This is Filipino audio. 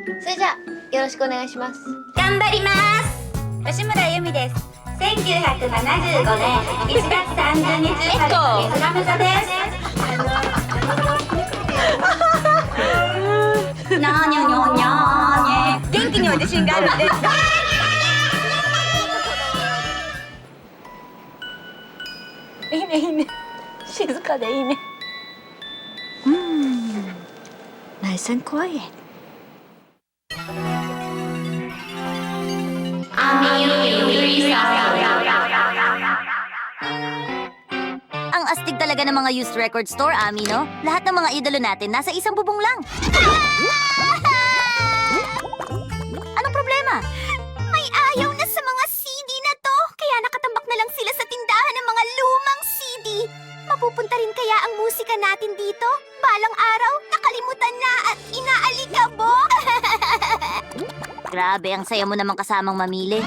それじゃあよろしくお願いします。頑張ります。吉村由美です。1975年1月30日生まれのリズナム座です。にゃーにゃにゃにゃーに元気には自信があるんで。いいねいいね。静かでいいね。Nice and quiet. Ang astig talaga ng mga used record store, Ami, no? Lahat ng mga idolo natin nasa isang bubong lang. Anong problema? May ayaw na sa mga CD na to, kaya nakatambak na lang sila sa tindahan ng mga lumang CD. Mapupunta rin kaya ang musika natin dito? Balang araw, nakalimutan na at inaalikabok. Grabe, ang saya mo namang kasamang mamili.